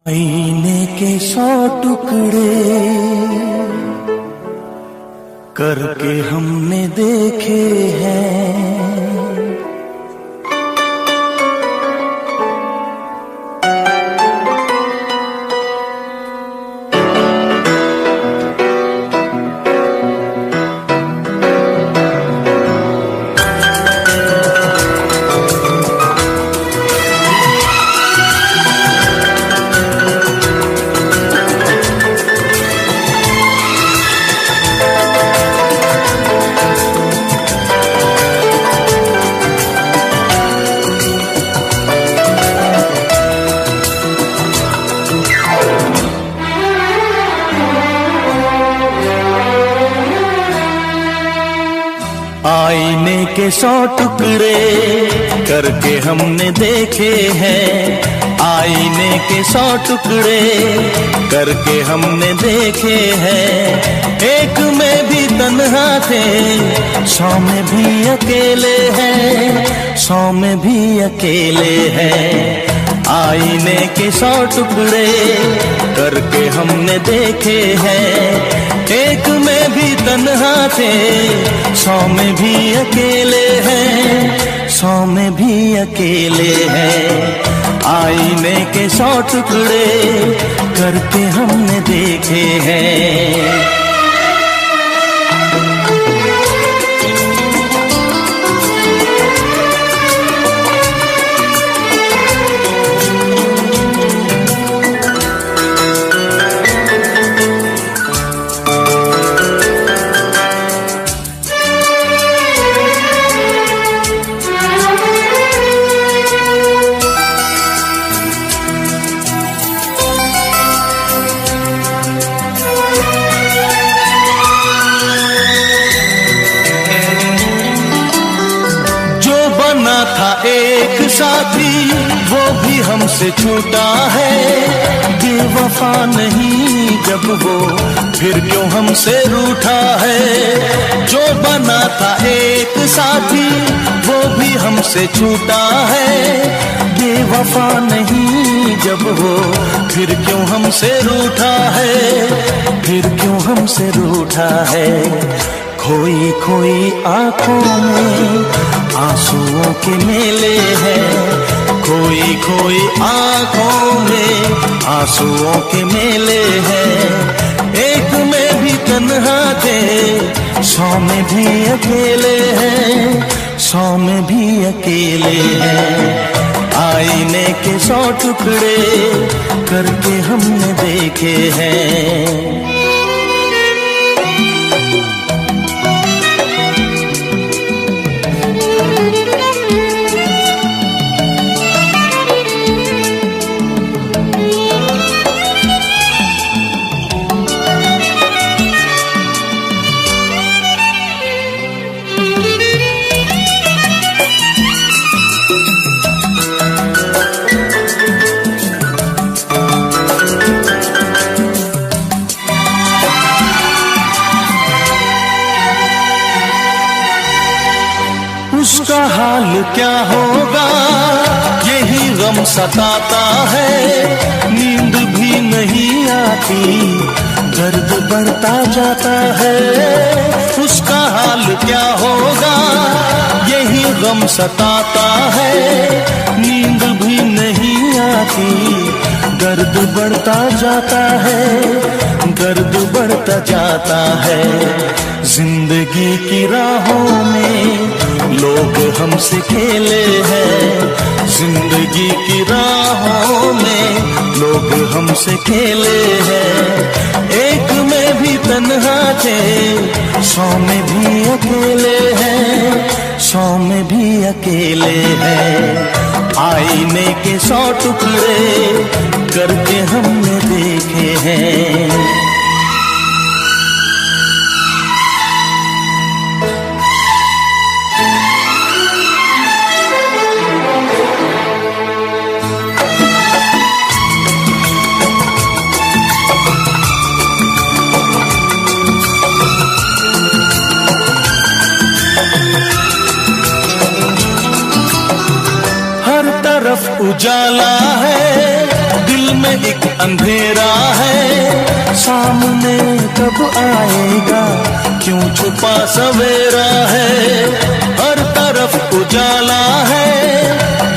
आईने के 100 टुकड़े करके हमने देखे हैं। आईने के 100 टुकड़े करके हमने देखे हैं। आईने के 100 टुकड़े करके हमने देखे हैं। एक में भी तन्हा थे, 100 में भी अकेले हैं, 100 में भी अकेले हैं। आईने के 100 टुकड़े करके हमने देखे हैं। एक में भी तन्हा थे, 100 में भी अकेले हैं, 100 में भी अकेले हैं। आईने के 100 टुकड़े करके हमने देखे हैं। था एक साथी वो भी हमसे छूटा है। बेवफा नहीं जब वो फिर क्यों हमसे रूठा है। जो बना था एक साथी वो भी हमसे छूटा है। बेवफा नहीं जब वो फिर क्यों हमसे रूठा है, फिर क्यों हमसे रूठा है। खोई खोई आंखों में आंसुओं के मेले हैं। खोई खोई आंखों में आंसुओं के मेले हैं। एक में भी तन्हा थे, 100 में भी अकेले हैं, 100 में भी अकेले हैं। आईने के 100 टुकड़े करके हमने देखे हैं। उसका हाल क्या होगा यही गम सताता है। नींद भी नहीं आती, दर्द बढ़ता जाता है। उसका हाल क्या होगा यही गम सताता है। नींद भी नहीं आती, दर्द बढ़ता जाता है, दर्द बढ़ता जाता है। जिंदगी की राहों में लोग हमसे खेले हैं। जिंदगी की राहों में लोग हमसे खेले हैं। एक में भी तन्हा थे, 100 में भी अकेले हैं, 100 में भी अकेले हैं। आईने के 100 टुकड़े करके हमने देखे हैं। तरफ उजाला है, दिल में एक अंधेरा है, सामने कब आएगा, क्यों छुपा सवेरा है। हर तरफ उजाला है,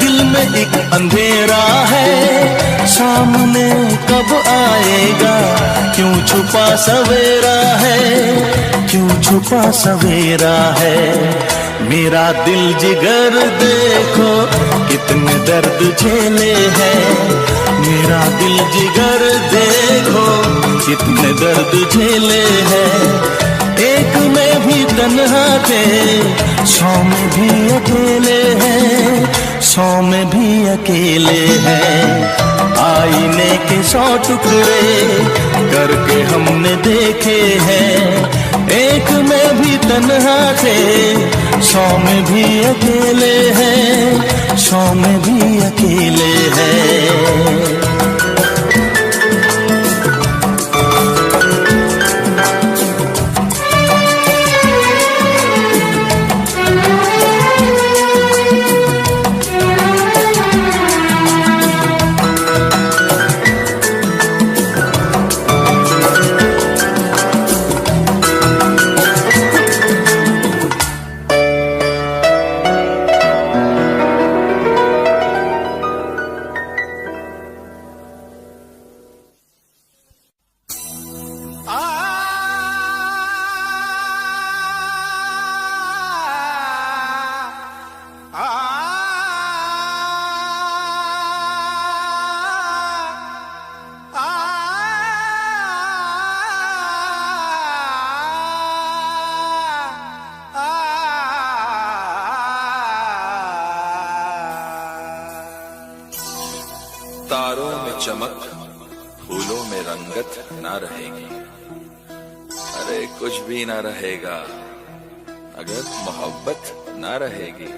दिल में एक अंधेरा है, सामने कब आएगा, क्यों छुपा सवेरा है, क्यों छुपा सवेरा है। मेरा दिल जिगर देखो कितने दर्द झेले हैं, मेरा दिल जिगर देखो कितने दर्द झेले हैं। एक में भी तन्हा थे, 100 में भी अकेले हैं, 100 में भी अकेले हैं। आईने के 100 टुकड़े करके हमने देखे हैं, एक में भी तन्हा थे, 100 में भी अकेले हैं, 100 में भी अकेले हैं। तारों में चमक, फूलों में रंगत ना रहेगी। अरे कुछ भी ना रहेगा अगर मोहब्बत ना रहेगी।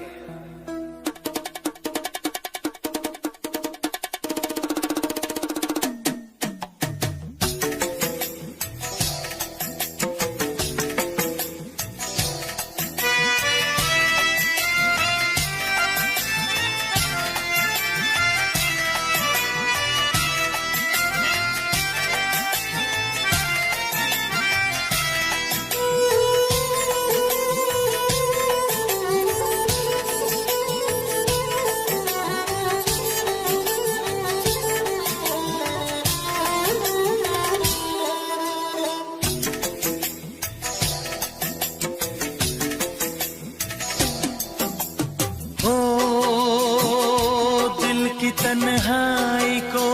तन्हाई को,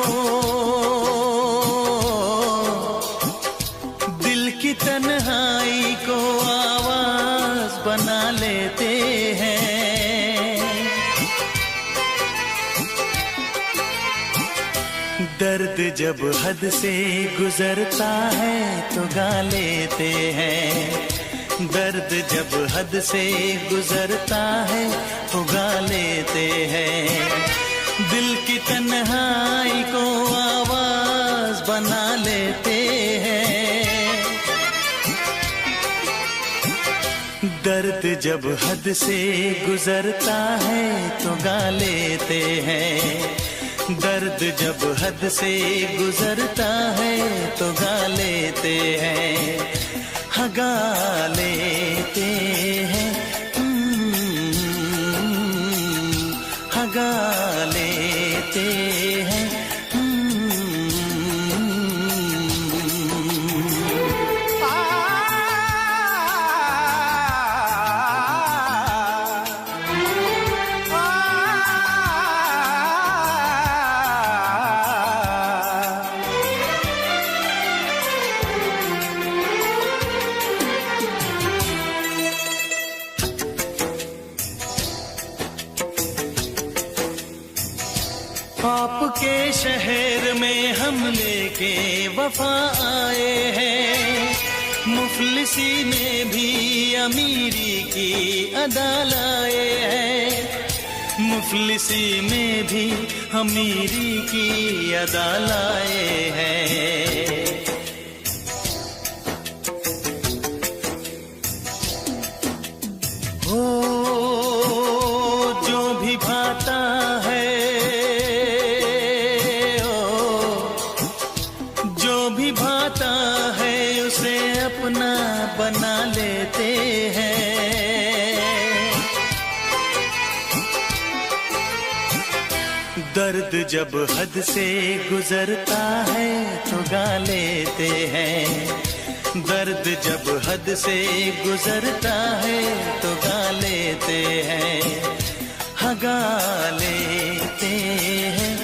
दिल की तन्हाई को आवाज बना लेते हैं। दर्द जब हद से गुजरता है तो गा लेते हैं, दर्द जब हद से गुजरता है तो गा लेते हैं। दिल की तन्हाई को आवाज बना लेते हैं। दर्द जब हद से गुजरता है तो गा लेते हैं, दर्द जब हद से गुजरता है तो गा लेते हैं, हाँ गा लेते हैं, हाँ गा लेते हैं। आपके शहर में हम लेके वफा आए हैं, मुफलिसी में भी अमीरी की अदा लाए हैं, मुफलिसी में भी अमीरी की अदा लाए हैं। हो जो भी भाता है लेते हैं। दर्द जब हद से गुजरता है तो गा लेते हैं। दर्द जब हद से गुजरता है तो गा लेते हैं। हाँ गा लेते हैं,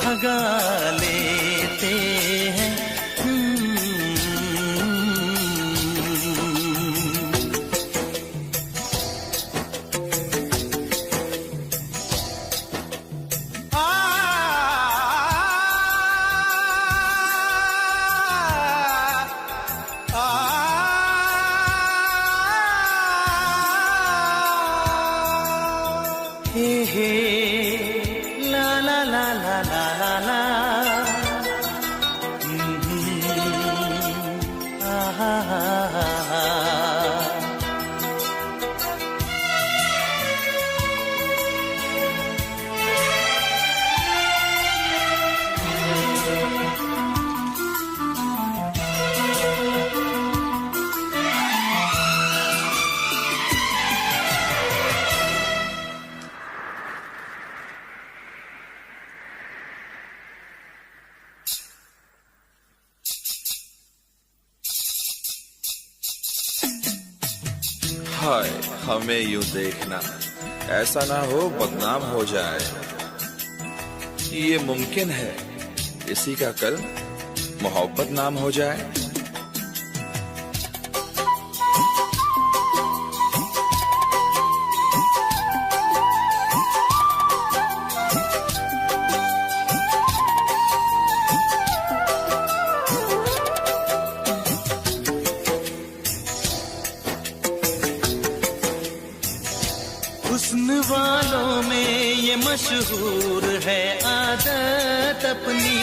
हाँ गा लेते हैं। हे हे ला ला ला ला ला ला ला, आहा हा हा हा। हाय हमें यूं देखना, ऐसा ना हो बदनाम हो जाए। ये मुमकिन है किसी का कल मोहब्बत नाम हो जाए। हुस्न वालों में ये मशहूर है आदत अपनी,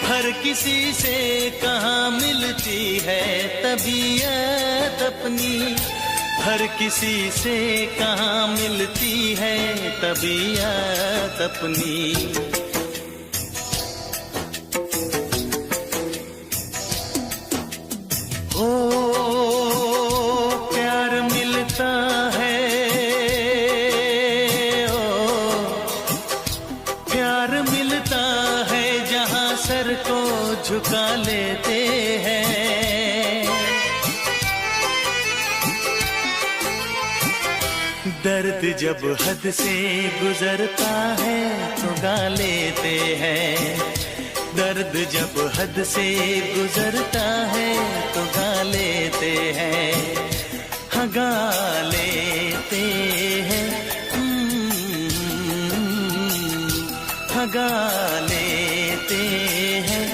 हर किसी से कहाँ मिलती है तबीयत अपनी। हर किसी से कहाँ मिलती है तबीयत अपनी। ओ प्यार मिलता है, सर को झुका लेते हैं। दर्द जब हद से गुजरता है तो गा लेते हैं। दर्द जब हद से गुजरता है तो गा लेते हैं। हाँ गा लेते हैं, हाँ गा लेते हैं।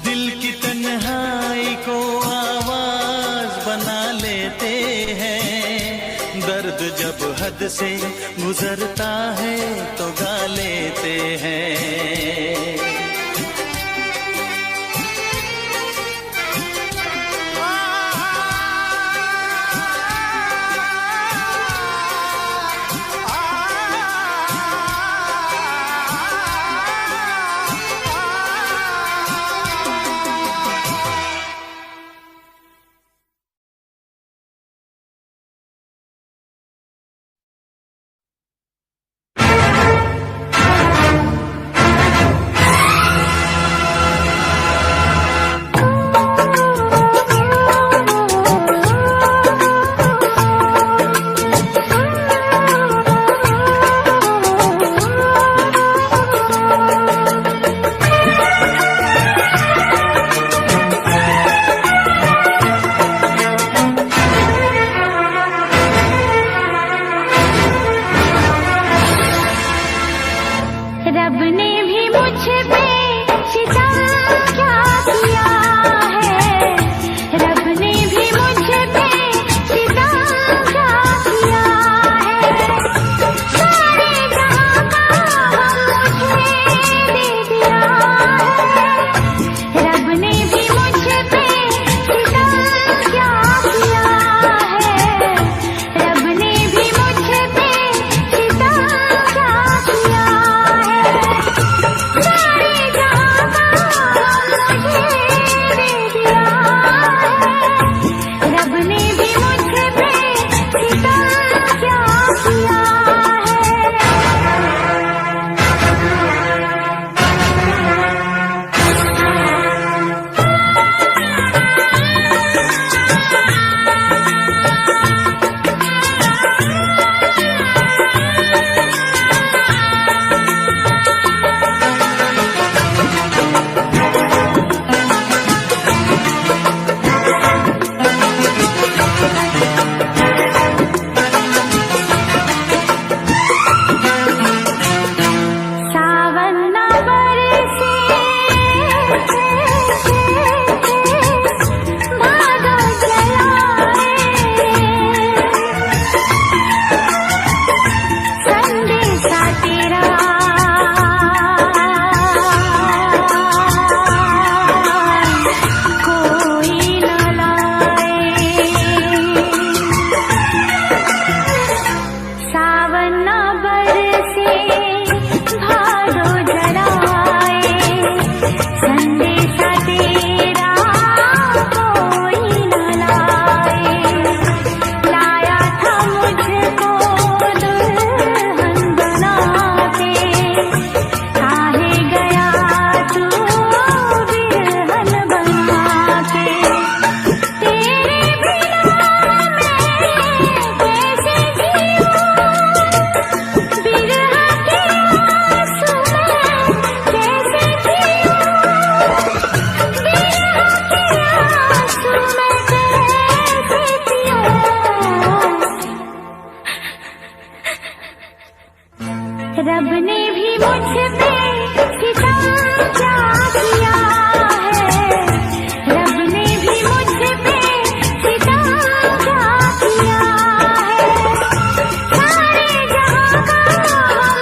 दिल की तन्हाई को आवाज बना लेते हैं। दर्द जब हद से गुजरता है तो गा लेते हैं। रब ने भी मुझ पे सितम क्या किया है, रब ने भी मुझ पे सितम क्या किया है। सारे जहां का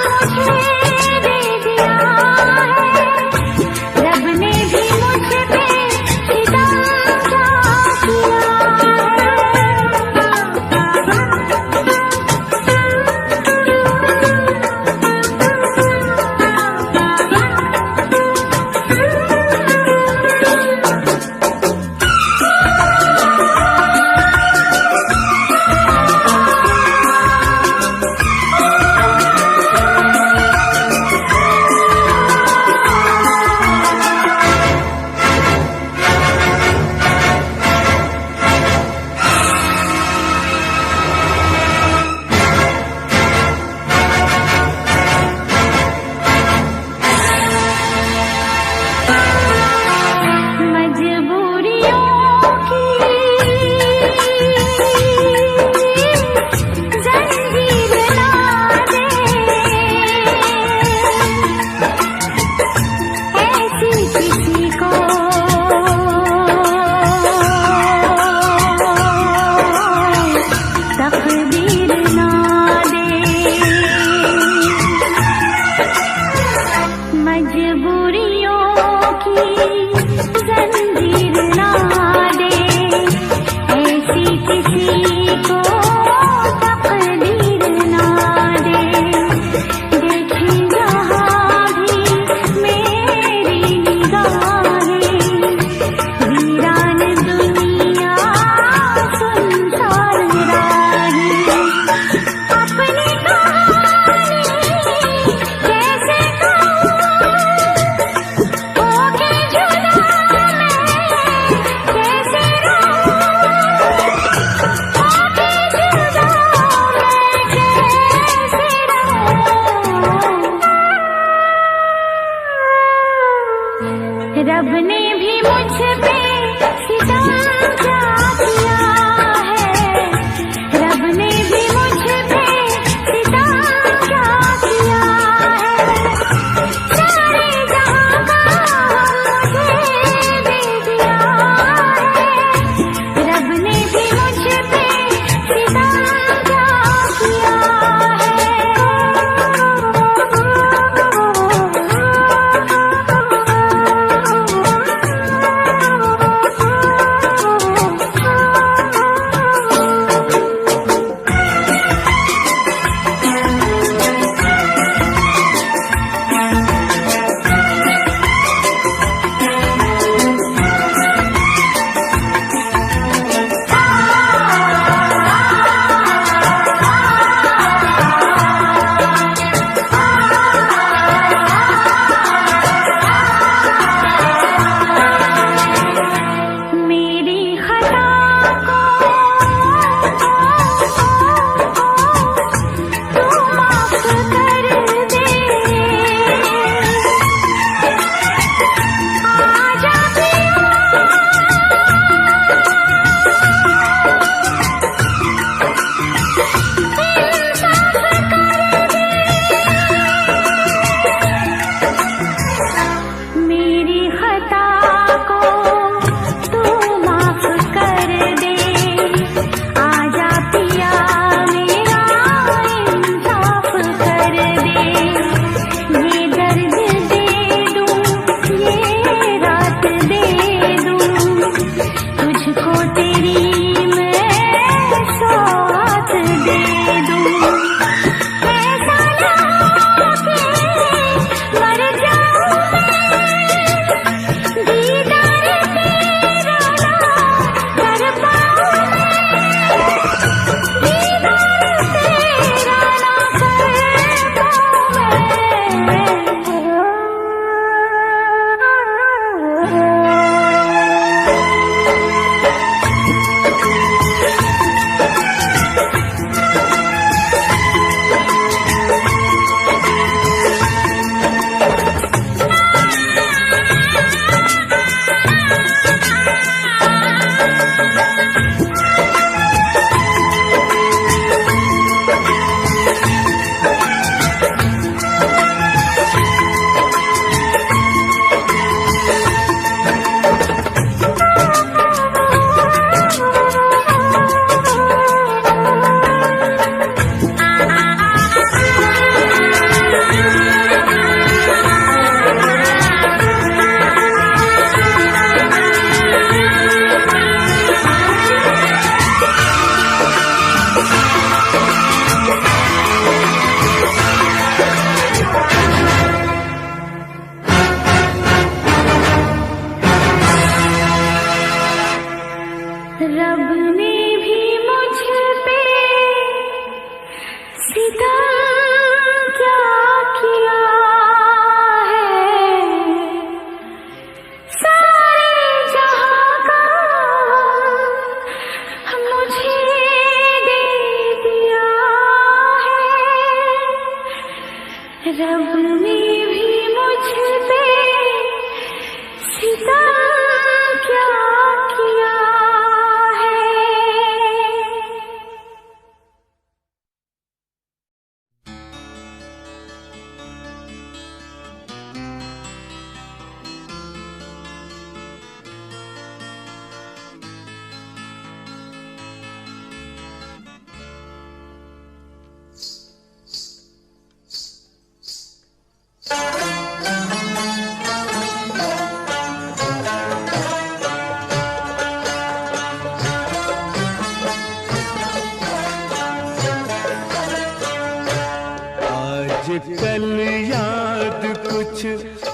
मुझे दे दिया है, रब ने भी मुझ पे सितम क्या किया है। सितम क्या किया है, सारे जहां का मुझे दे दिया है। रब ने भी मुझ पे सितम क्या किया है। कल याद कुछ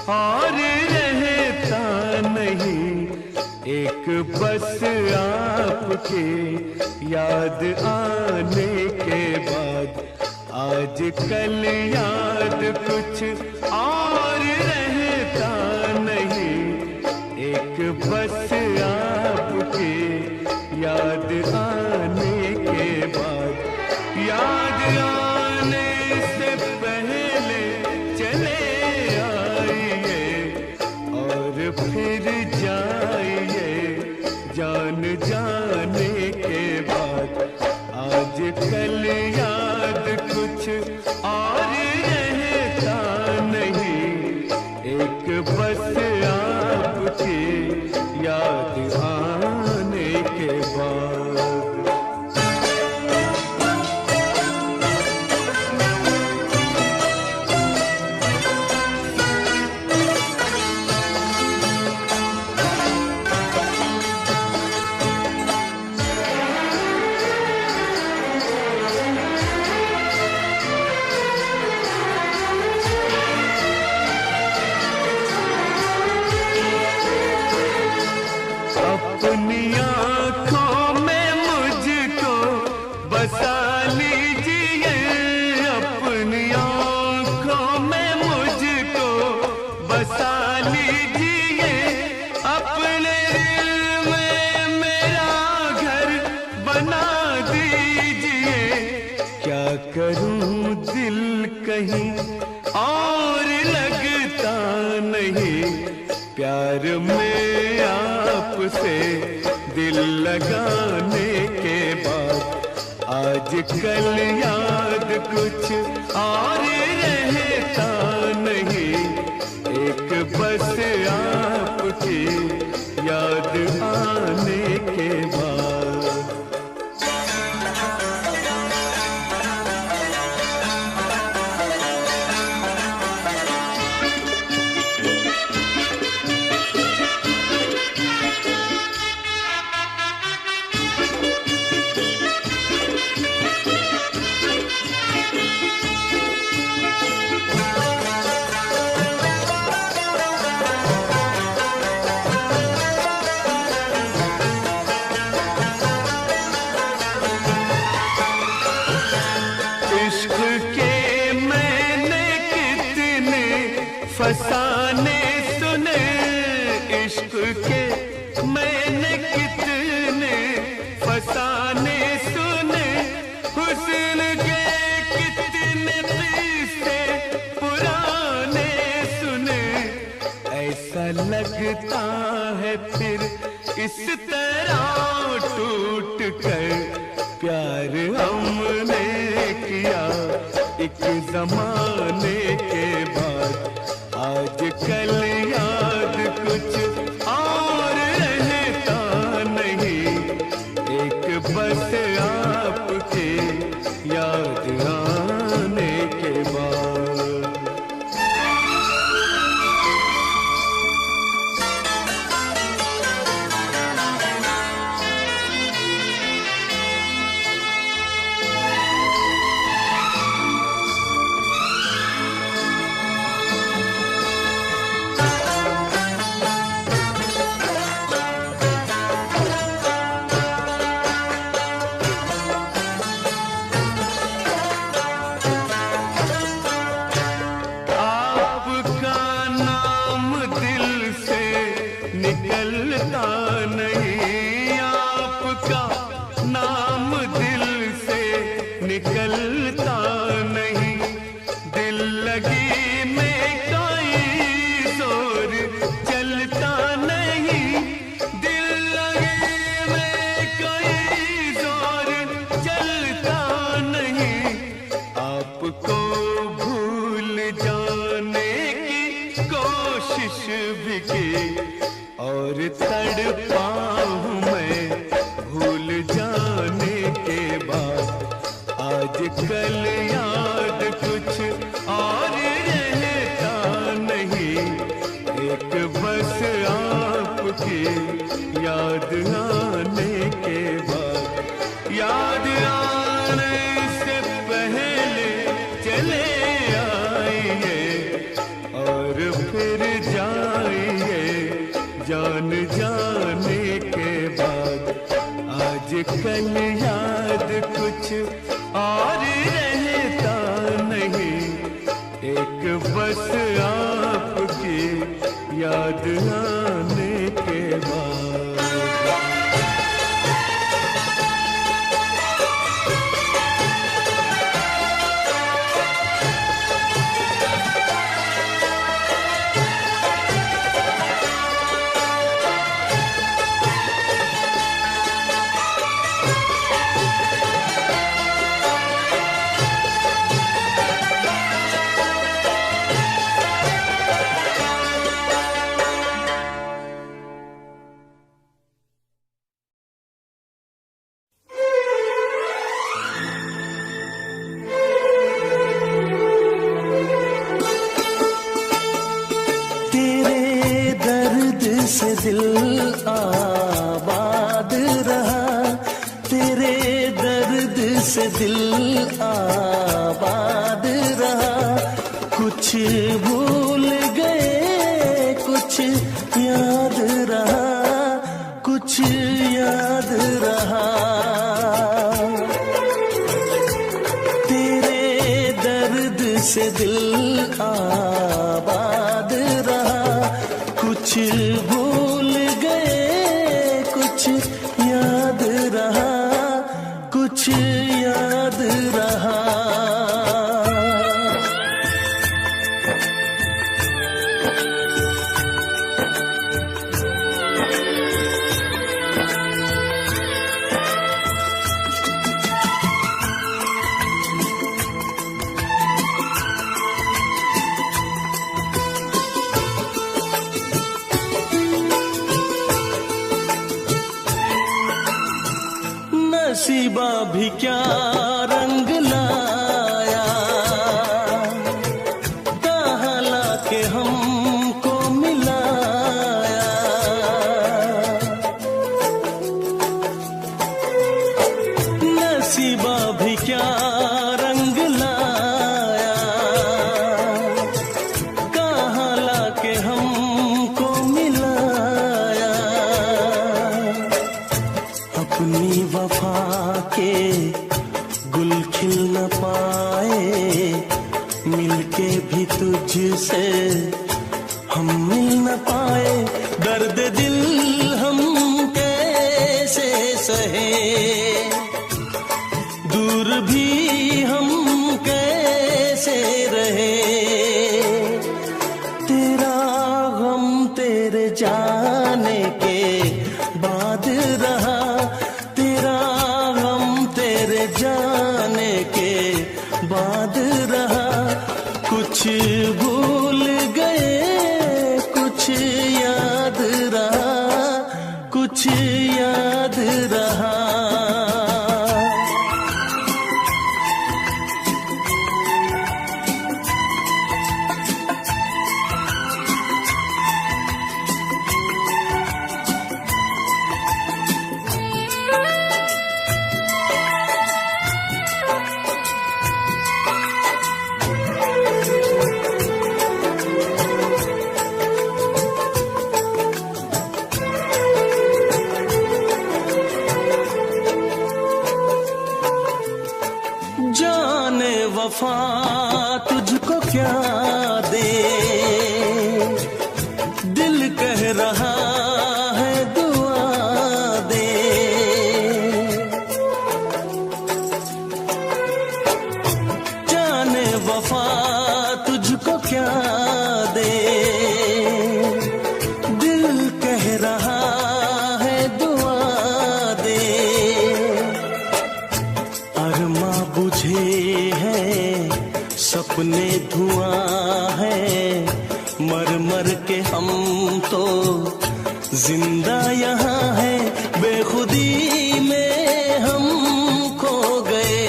और रहता नहीं, एक बस आपके याद आने के बाद। आज कल याद कुछ और रहता नहीं, एक बस आपके याद आने के बाद। याद आने से पहले चले आइए और फिर जाइए जान जाने के बाद। आज कल याद कुछ और रहता नहीं, एक बस आपकी याद आने के बाद। अपनी आँखों में मुझको बसा लीजिए, अपनी आँखों में मुझको बसा लीजिए। अपने दिल में मेरा घर बना दीजिए। क्या करूं दिल कहीं और लगता नहीं, प्यार में आपसे दिल लगाने के बाद। आज कल याद कुछ और रहता नहीं, एक बस आपकी याद आने के बाद। इश्क के मैंने कितने फसाने सुने, इश्क के मैंने कितने फसाने सुने। हुस्न के कितने किस्से पुराने सुने। ऐसा लगता है फिर इस तरह टूट कर प्यार हमने किया एक जमाने के बाद। आज कल याद कुछ और रहता नहीं, एक बस आपके याद आने के बाद। ले आइए और फिर जाइए जान जाने के बाद। आज कल याद कुछ और रहता नहीं, एक बस आपकी याद आने के बाद। से दिल आबाद रहा, तेरे दर्द से दिल आबाद रहा। कुछ भूल गए कुछ याद रहा, कुछ याद रहा। तेरे दर्द से दिल आबाद रहा, कुछ भूल गए कुछ याद रहा, कुछ याद रहा। नसीबा भी क्या रंग लाया, कहाँ लाके हमको मिलाया। नसीबा भी क्या रंग लाया, कहाँ लाके हमको मिलाया। अपनी वफा के गुल खिल न पाए, मिलके भी तुझसे हम मिल न पाए। दर्द दिल हम कैसे सहे, दूर भी हम कैसे रहे। तेरा गम तेरे जाने के बाद रहा, जाने के बाद रहा। कुछ भूल गए कुछ याद रहा, कुछ याद रहा। जाने वफा तुझको क्या दे, दिल कह रहा है दुआ दे। जाने वफा तुझको क्या दे, दिल कह रहा है दुआ दे। अरमा बुझे सपने धुआं है, मर मर के हम तो जिंदा यहाँ है। बेखुदी में हम खो गए,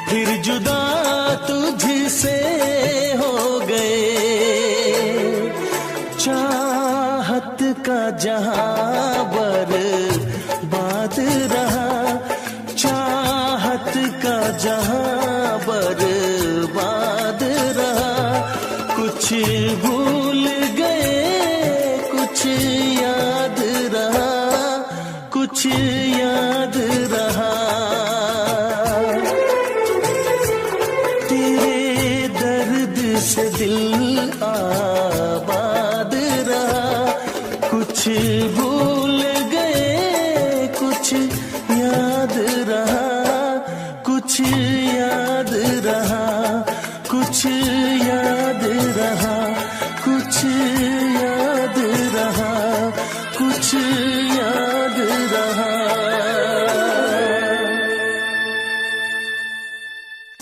फिर जुदा तुझसे हो गए। चाहत का जहां बर्बाद रहा, चाहत का जहां दिल आबाद रहा। कुछ भूल गए कुछ याद रहा, कुछ याद रहा, कुछ याद रहा, कुछ याद रहा, कुछ याद रहा।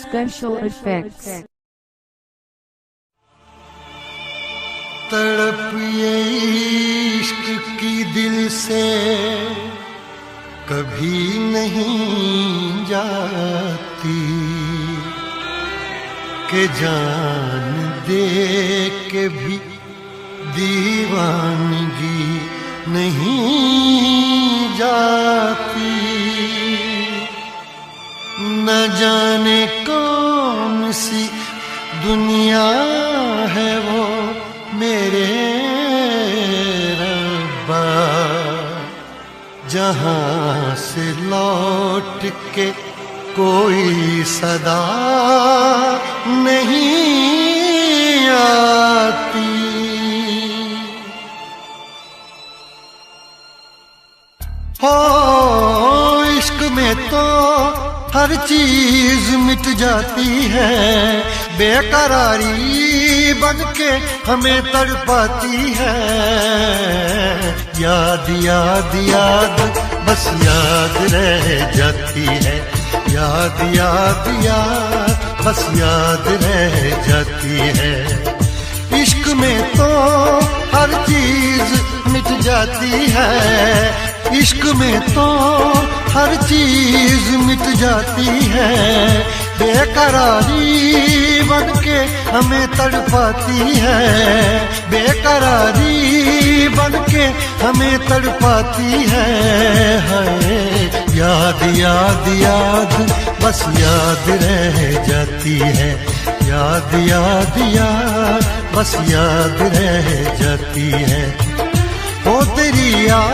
Special effects. तड़प ये इश्क की दिल से कभी नहीं जाती, के जान दे के भी दीवानगी नहीं जाती। न जाने कौन सी दुनिया है वो मेरे रब्बा, जहां से लौट के कोई सदा नहीं आती। हो इश्क में तो हर चीज मिट जाती है, बेकरारी बन के हमें तड़पाती है। याद याद याद बस याद रह जाती है, याद याद याद बस याद रह जाती है। इश्क में तो हर चीज मिट जाती है, इश्क में तो हर चीज मिट जाती है। बेकरारी बन के हमें तड़पाती है, बेकरारी बन के हमें तड़पाती है। याद याद याद बस याद रह जाती है, याद याद याद बस याद रह जाती है। ओ तेरी याद,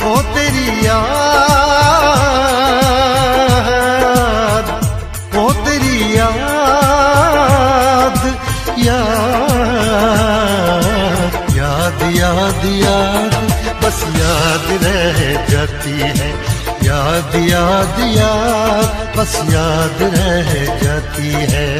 ओ तेरी याद, ओ तेरी याद, याद याद याद बस याद रह जाती है, याद याद याद बस याद रह जाती है।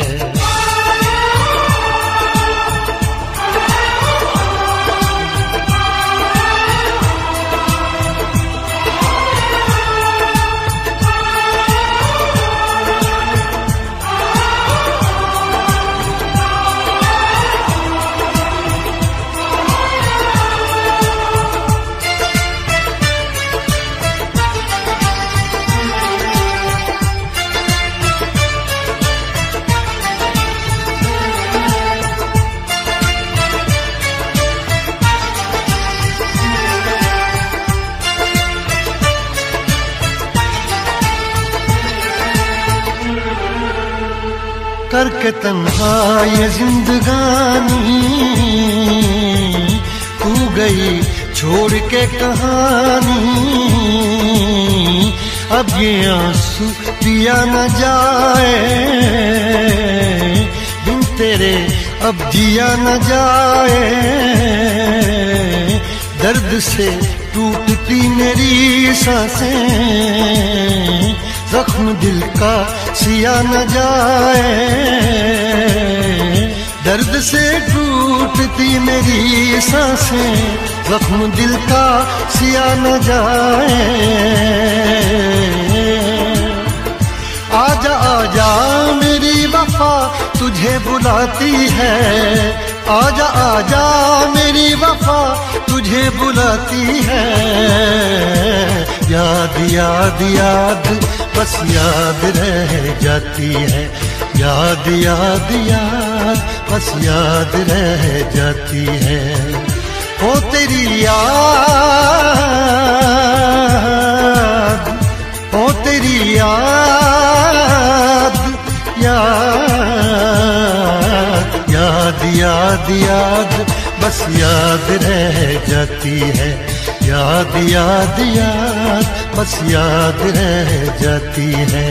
करके तन्हा ये जिंदगानी तू गई छोड़ के कहानी। अब ये आंसू पिया न जाए बिन तेरे, अब जिया न जाए। दर्द से टूटती मेरी सांसें, जख्म दिल का सिया न जाए। दर्द से टूटती मेरी सांसें, जख्म दिल का सिया न जाए। आजा आजा मेरी वफा तुझे बुलाती है, आजा आजा मेरी वफा तुझे बुलाती है। याद याद याद बस याद रह जाती है, याद याद याद बस याद रह जाती है। ओ तेरी याद, ओ तेरी याद, याद याद याद बस याद रह जाती है, याद याद याद बस याद रह जाती है।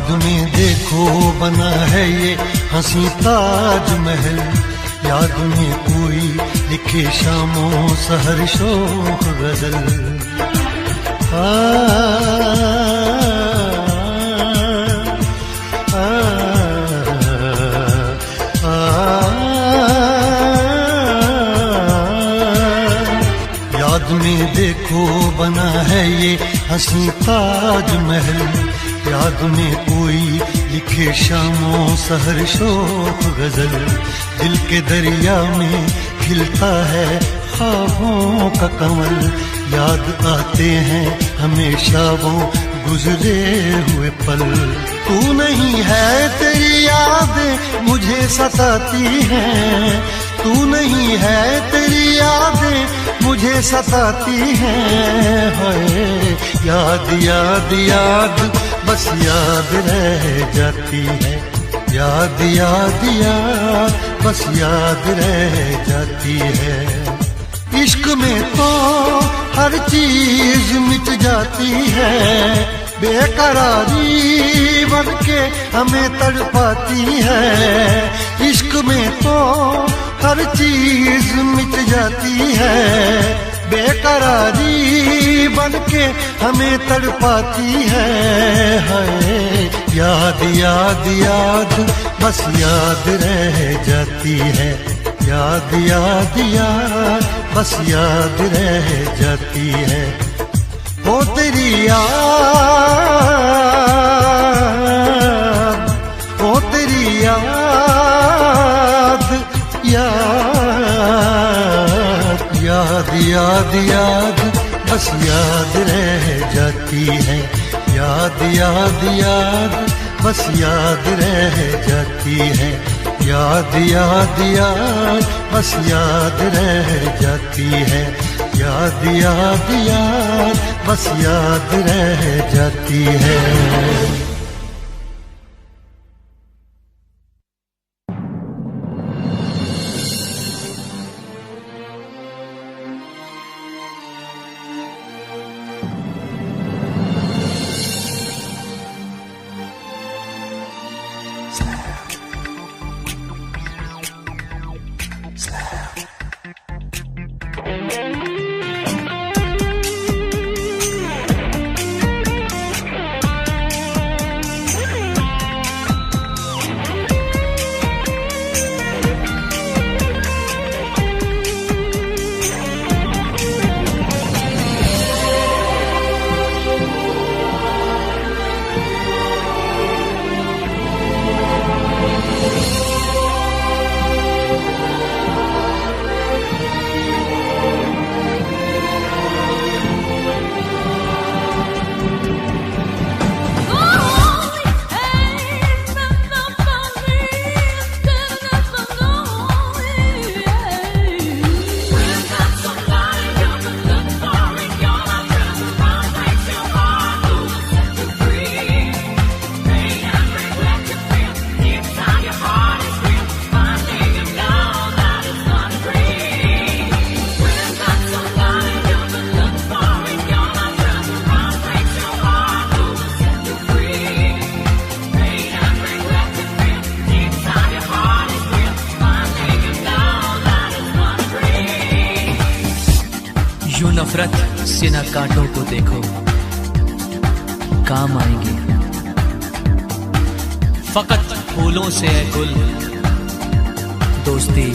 याद में देखो बना है ये हंसी ताजमहल, याद में कोई लिखे शामों सहर शोक गजल। याद में देखो बना है ये हंसी ताजमहल, याद में कोई लिखे शामों सहर शोक गजल। दिल के दरिया में खिलता है ख्वाबों का कमल, याद आते हैं हमेशा वो गुजरे हुए पल। तू नहीं है तेरी यादें मुझे सताती हैं, तू नहीं है तेरी यादें मुझे सताती हैं। हाय याद याद याद बस याद रह जाती है, याद याद याद बस याद रह जाती है। इश्क में तो हर चीज मिट जाती है, बेकरारी बन के हमें तड़पाती है। इश्क में तो हर चीज मिट जाती है, बेकरारी बन के हमें तड़पाती है। हाय याद याद याद बस याद रह जाती है, याद याद याद बस याद रह जाती है। वो तेरी याद, वो तेरी याद, याद याद याद बस याद रह जाती है, याद याद याद बस याद रह जाती है। याद याद याद बस याद रह जाती है, याद याद याद बस याद रह जाती है। नफरत से न कांटों को देखो, काम आएंगे फकत फूलों से है गुल, दोस्ती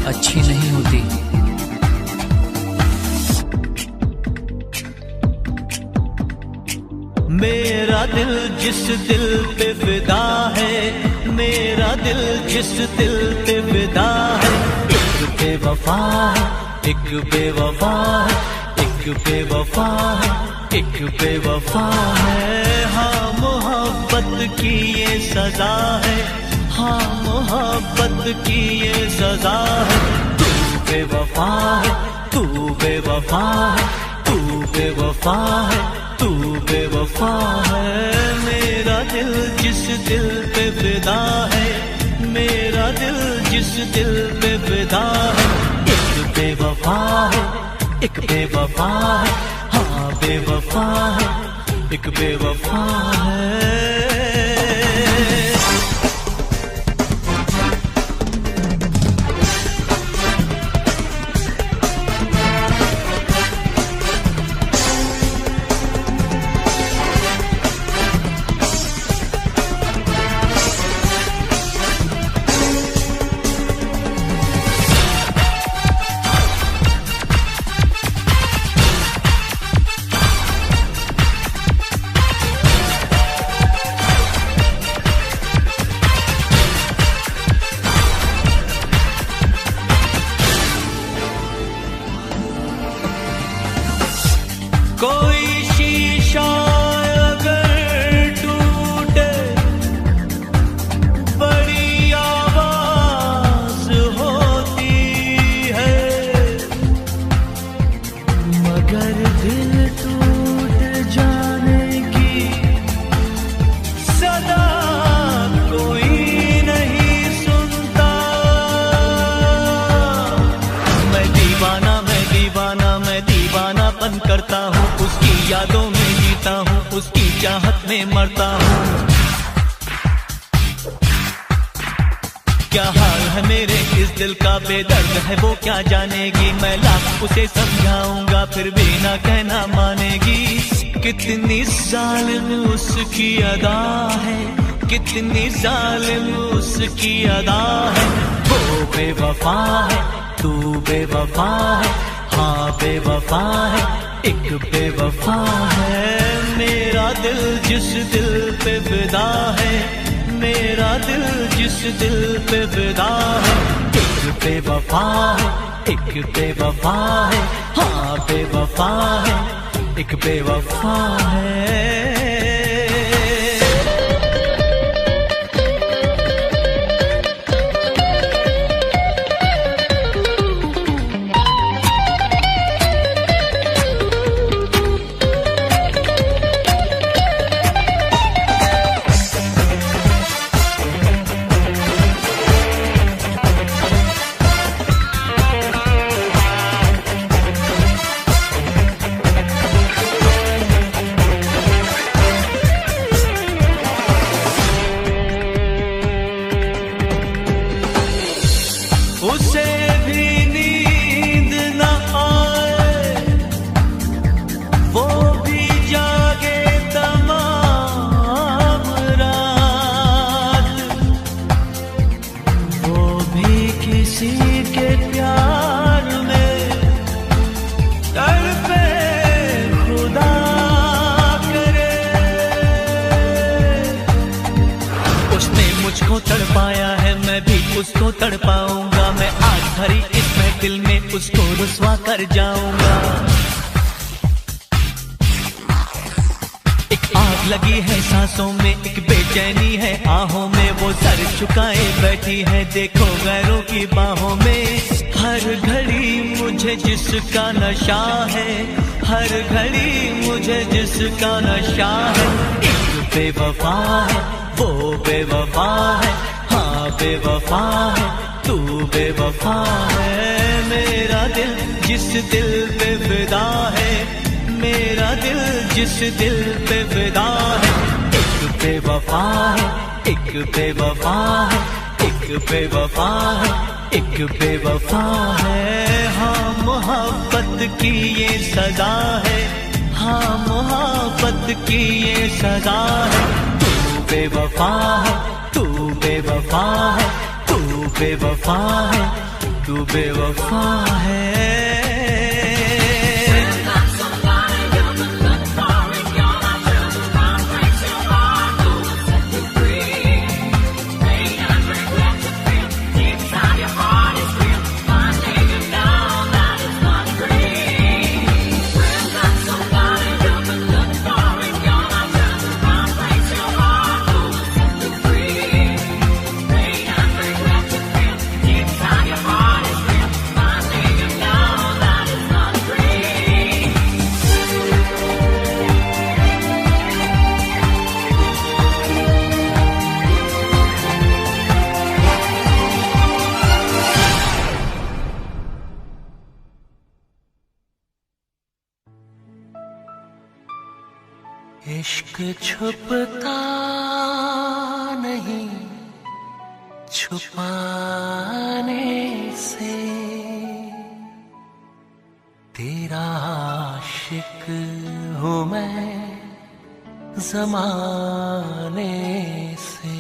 अच्छी नहीं होती। मेरा दिल जिस दिल पे फिदा है, मेरा दिल जिस दिल पे फिदा है, एक बेवफा है, एक बेवफा है, एक बेवफा है, एक बेवफा है। हाँ मोहब्बत की ये सजा है, हाँ मोहब्बत की ये सजा है। तू बेवफा है, तू बेवफा है, तू बेवफा है, तू बेवफा है। मेरा दिल जिस दिल पे फिदा है, मेरा दिल जिस दिल पे फिदा है, एक बेवफा है, एक बेवफा है, हाँ बेवफा है, एक बेवफा है। कोई शीशा अगर टूटे बड़ी आवाज होती है, मगर दिल टूट जाने की सदा कोई नहीं सुनता। मैं दीवानापन करता हूँ, उसकी यादों में जीता हूँ, उसकी चाहत में मरता हूँ। क्या हाल है मेरे इस दिल का, बेदर्द है वो क्या जानेगी। मैं लाख उसे समझाऊंगा फिर भी ना कहना मानेगी। कितनी जालिम उसकी अदा है, कितनी जालिम उसकी अदा है। वो बेवफा है, तू बेवफा है, हाँ बेवफा है, एक बेवफा है। मेरा दिल जिस दिल पे फिदा है, मेरा दिल जिस दिल पे फिदा है। एक बेवफा है, एक बेवफा है, हाँ बेवफा है, एक बेवफा है। उसे भी नींद न आए, वो भी जागे तमाम रात, वो भी किसी के प्यार में तड़पे खुदा करे। उसने मुझको तड़पाया है, मैं भी उसको तड़पाऊंगा। मैं आज भरी इस महफिल में उसको रुसवा कर जाऊंगा। एक आग लगी है सांसों में, एक बेचैनी है आहों में। वो सर झुकाए बैठी है देखो गैरों की बाहों में। हर घड़ी मुझे जिसका नशा है, हर घड़ी मुझे जिसका नशा है। एक बेवफा है, वो बेवफा है, हाँ बेवफा है, तू बेवफा है। मेरा दिल जिस दिल पे फिदा है, मेरा दिल जिस दिल पे फिदा है। एक बेवफा है, एक बेवफा है, एक बेवफा है, एक बेवफा है। हाँ मोहब्बत की ये सजा है, हाँ मोहब्बत की ये सजा है। तू बेवफा है, तू बेवफा है, तू बेवफा है, तू बेवफा है। इश्क छुपता नहीं छुपाने से, तेरा आशिक हूँ मैं ज़माने से।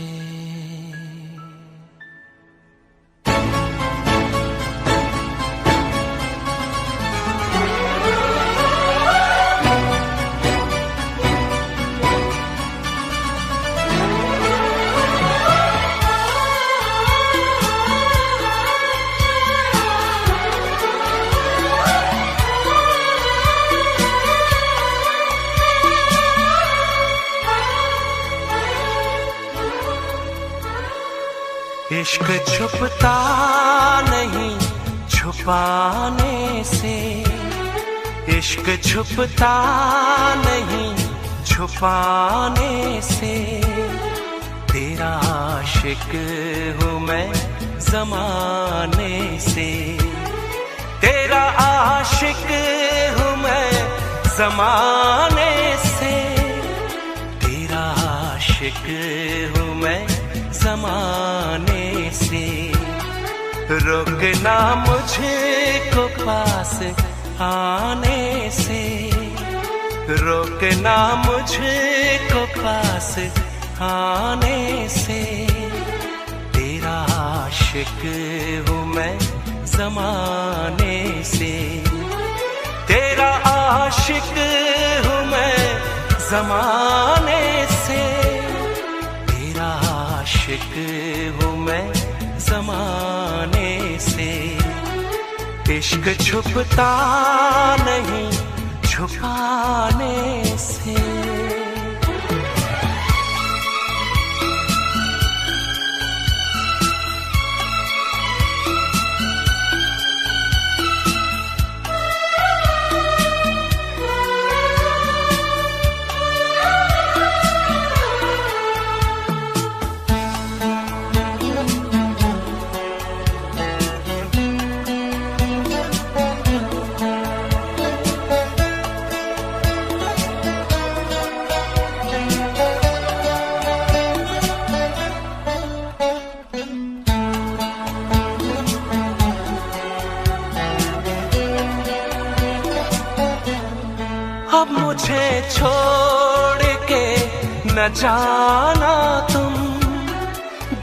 इश्क छुपता नहीं छुपाने से, इश्क छुपता नहीं छुपाने से, तेरा आशिक हूँ मैं ज़माने से, तेरा आशिक हूँ मैं ज़माने से, तेरा आशिक हूँ मैं ज़माने से। रोकना मुझको पास आने से, रोकना मुझको पास आने से, तेरा आशिक हूँ मैं ज़माने से, तेरा आशिक हूँ मैं ज़माने से, तेरा आशिक हूँ मैं ज़माने से। इश्क छुपता नहीं छुपाने से। अब मुझे छोड़ के न जाना तुम,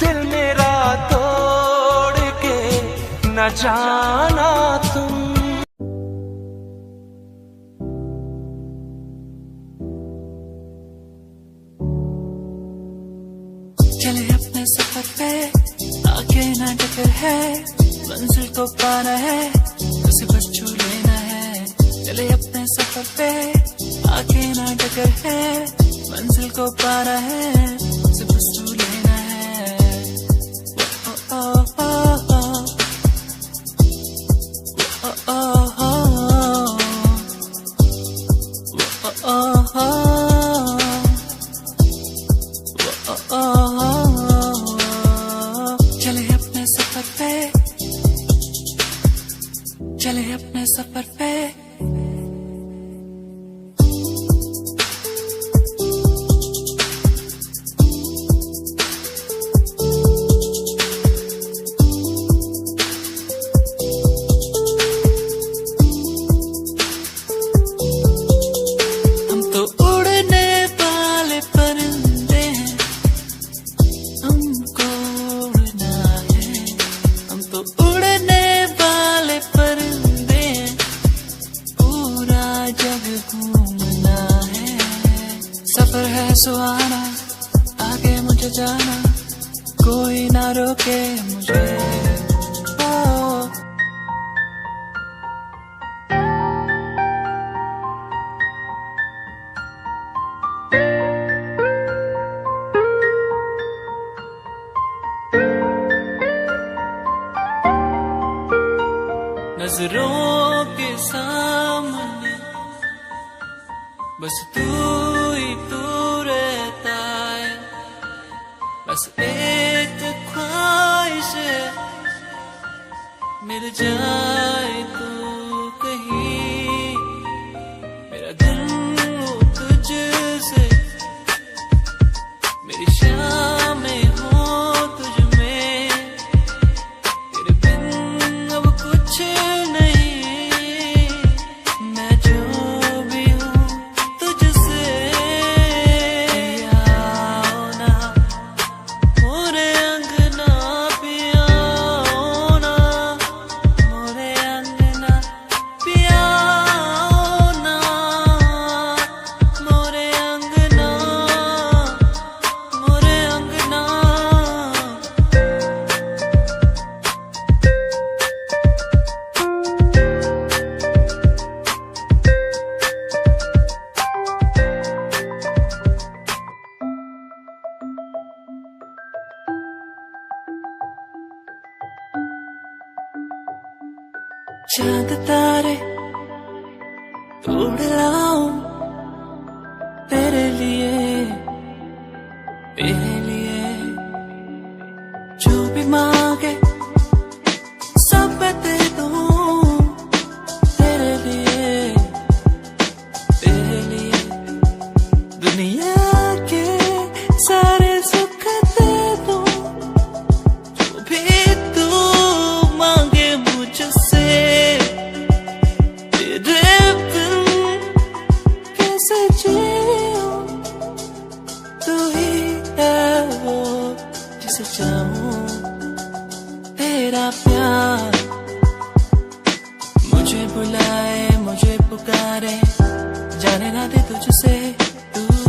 दिल मेरा तोड़ के न जाना तुम। चले अपने सफर पे आगे ना टकर है, मंजिल को पाना है उसे बस छू लेना है। चले अपने सफर पे आगे ना टकर है, मंजिल को पाना है उसे बस छू लेना है। ओ ओ ओ ओ ओ ओ ओ ओ, चले अपने सफर पे, चले अपने सफर पे। हम तो उड़ने वाले परिंदे हैं, हमको उड़ना है। हम तो उड़ने वाले परिंदे हैं, पूरा जग घूमना है। सफर है सुहाना, आगे मुझे जाना, कोई ना रोके मुझे। नजरों के सामने बस तू ही तू रहता है, बस एक ख्वाहिश है मिल जाए तू कहीं। मेरा दिल हो तुझसे, मेरी शामें हो तुझ में, तेरे बिन अब कुछ नहीं। मैं जो भी हूँ तुझसे, आओ ना मोरे अंगना पिया ना, मोरे अंगना चांद तारे तोड़ लाऊं तेरे लिए जो भी मांगे सब मैं दे दूं तेरे लिए दुनिया के सारे सुख दे दूं जो भी तू मांगे मुझसे तेरे बिन कैसे जीऊं तू ही है वो जिसे चाहूं तेरा प्यार मुझे बुलाए मुझे पुकारे जाने ना दे तुझसे दूर